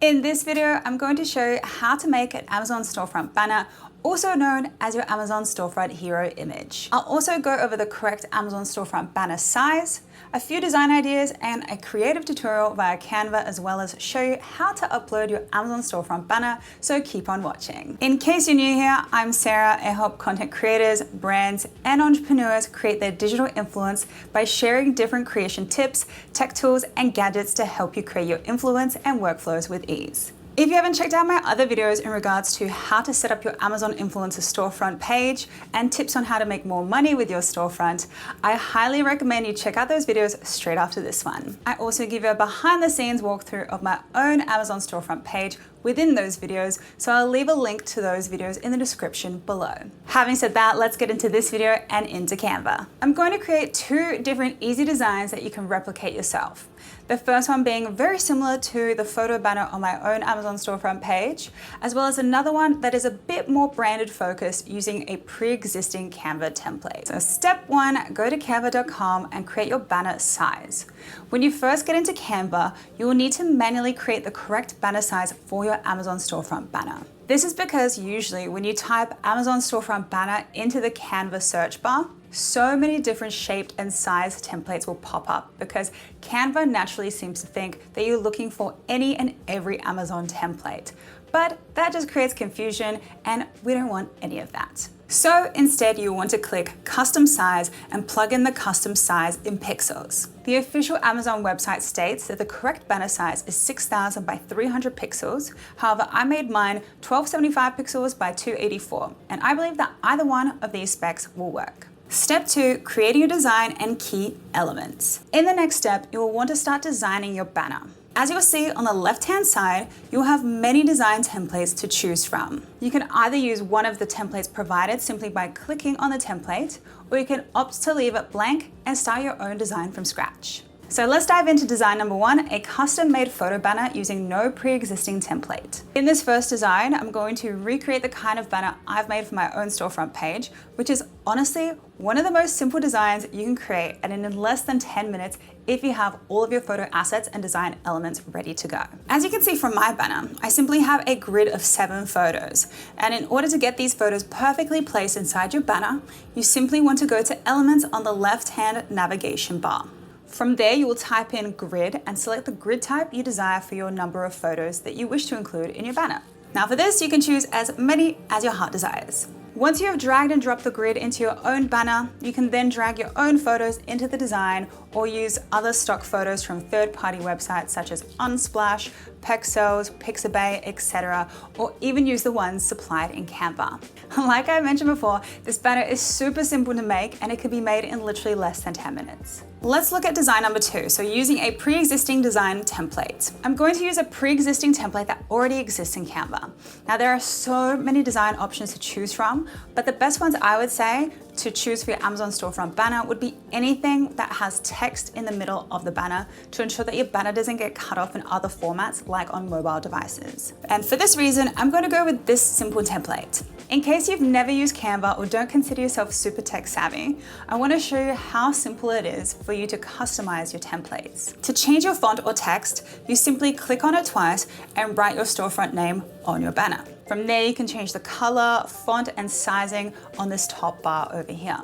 In this video, I'm going to show you how to make an Amazon storefront banner, also known as your Amazon storefront hero image. I'll also go over the correct Amazon storefront banner size, a few design ideas, and a creative tutorial via Canva, as well as show you how to upload your Amazon storefront banner, so keep on watching. In case you're new here, I'm Sarah. I help content creators, brands, and entrepreneurs create their digital influence by sharing different creation tips, tech tools, and gadgets to help you create your influence and workflows with ease. If you haven't checked out my other videos in regards to how to set up your Amazon influencer storefront page and tips on how to make more money with your storefront, I highly recommend you check out those videos straight after this one. I also give you a behind the scenes walkthrough of my own Amazon storefront page within those videos, so I'll leave a link to those videos in the description below. Having said that, let's get into this video and into Canva. I'm going to create two different easy designs that you can replicate yourself. The first one being very similar to the photo banner on my own Amazon storefront page, as well as another one that is a bit more branded focused using a pre-existing Canva template. So step one, go to canva.com and create your banner size. When you first get into Canva, you will need to manually create the correct banner size for your Amazon storefront banner. This is because usually when you type Amazon storefront banner into the Canva search bar, so many different shaped and sized templates will pop up because Canva naturally seems to think that you're looking for any and every Amazon template. But that just creates confusion, and we don't want any of that. So instead, you want to click custom size and plug in the custom size in pixels. The official Amazon website states that the correct banner size is 6,000 by 300 pixels. However, I made mine 1275 pixels by 284, and I believe that either one of these specs will work. Step two, creating your design and key elements. In the next step, you will want to start designing your banner. As you'll see on the left-hand side, you'll have many design templates to choose from. You can either use one of the templates provided simply by clicking on the template, or you can opt to leave it blank and start your own design from scratch. So let's dive into design number one, a custom-made photo banner using no pre-existing template. In this first design, I'm going to recreate the kind of banner I've made for my own storefront page, which is honestly one of the most simple designs you can create, and in less than 10 minutes if you have all of your photo assets and design elements ready to go. As you can see from my banner, I simply have a grid of 7 photos. And in order to get these photos perfectly placed inside your banner, you simply want to go to Elements on the left-hand navigation bar. From there, you will type in grid and select the grid type you desire for your number of photos that you wish to include in your banner. Now for this, you can choose as many as your heart desires. Once you have dragged and dropped the grid into your own banner, you can then drag your own photos into the design or use other stock photos from third-party websites such as Unsplash, Pexels, Pixabay, etc., or even use the ones supplied in Canva. Like I mentioned before, this banner is super simple to make and it can be made in literally less than 10 minutes. Let's look at design number two, so using a pre-existing design template. I'm going to use a pre-existing template that already exists in Canva. Now there are so many design options to choose from, but the best ones I would say to choose for your Amazon storefront banner would be anything that has text in the middle of the banner to ensure that your banner doesn't get cut off in other formats like on mobile devices. And for this reason, I'm going to go with this simple template. In case you've never used Canva or don't consider yourself super tech savvy, I want to show you how simple it is for you to customize your templates. To change your font or text, you simply click on it twice and write your storefront name on your banner. From there, you can change the color, font, and sizing on this top bar over here.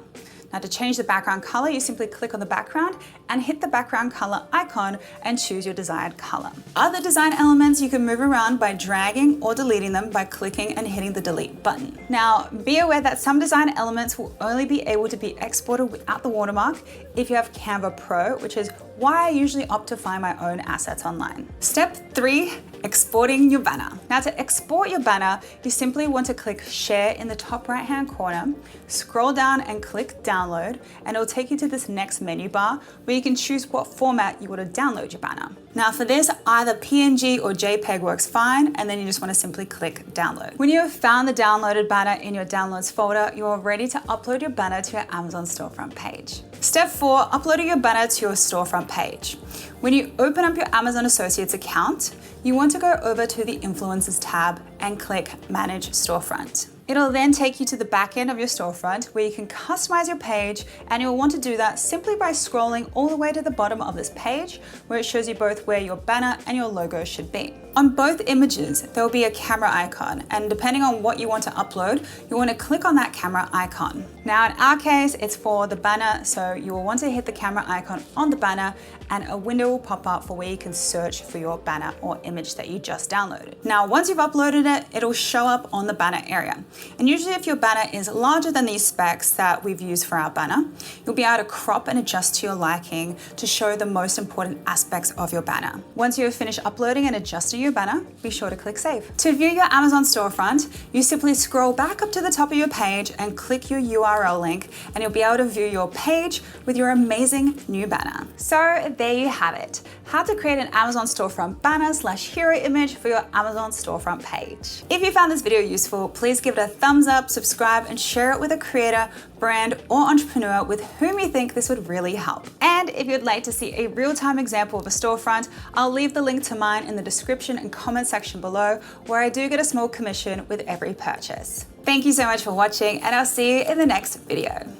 Now to change the background color, you simply click on the background and hit the background color icon and choose your desired color. Other design elements you can move around by dragging or deleting them by clicking and hitting the delete button. Now be aware that some design elements will only be able to be exported without the watermark if you have Canva Pro, which is why I usually opt to find my own assets online. Step 3, exporting your banner. Now to export your banner, you simply want to click share in the top right hand corner, scroll down and click download, and it'll take you to this next menu bar where you can choose what format you want to download your banner. Now for this, either PNG or JPEG works fine, and then you just want to simply click download. When you have found the downloaded banner in your downloads folder, you're ready to upload your banner to your Amazon storefront page. Step 4, uploading your banner to your storefront page. When you open up your Amazon Associates account, you want to go over to the Influencers tab and click Manage Storefront. It'll then take you to the back end of your storefront where you can customize your page, and you'll want to do that simply by scrolling all the way to the bottom of this page where it shows you both where your banner and your logo should be. On both images, there will be a camera icon, and depending on what you want to upload, you want to click on that camera icon. Now in our case, it's for the banner, so you will want to hit the camera icon on the banner and a window will pop up for where you can search for your banner or image that you just downloaded. Now, once you've uploaded it, it'll show up on the banner area. And usually if your banner is larger than these specs that we've used for our banner, you'll be able to crop and adjust to your liking to show the most important aspects of your banner. Once you have finished uploading and adjusting your banner, be sure to click Save. To view your Amazon storefront, you simply scroll back up to the top of your page and click your URL link, and you'll be able to view your page with your amazing new banner. So there you have it, how to create an Amazon storefront banner / hero image for your Amazon storefront page. If you found this video useful, please give it a thumbs up, subscribe, and share it with a creator, brand, or entrepreneur with whom you think this would really help. And if you'd like to see a real-time example of a storefront, I'll leave the link to mine in the description and comment section below, where I do get a small commission with every purchase. Thank you so much for watching, and I'll see you in the next video.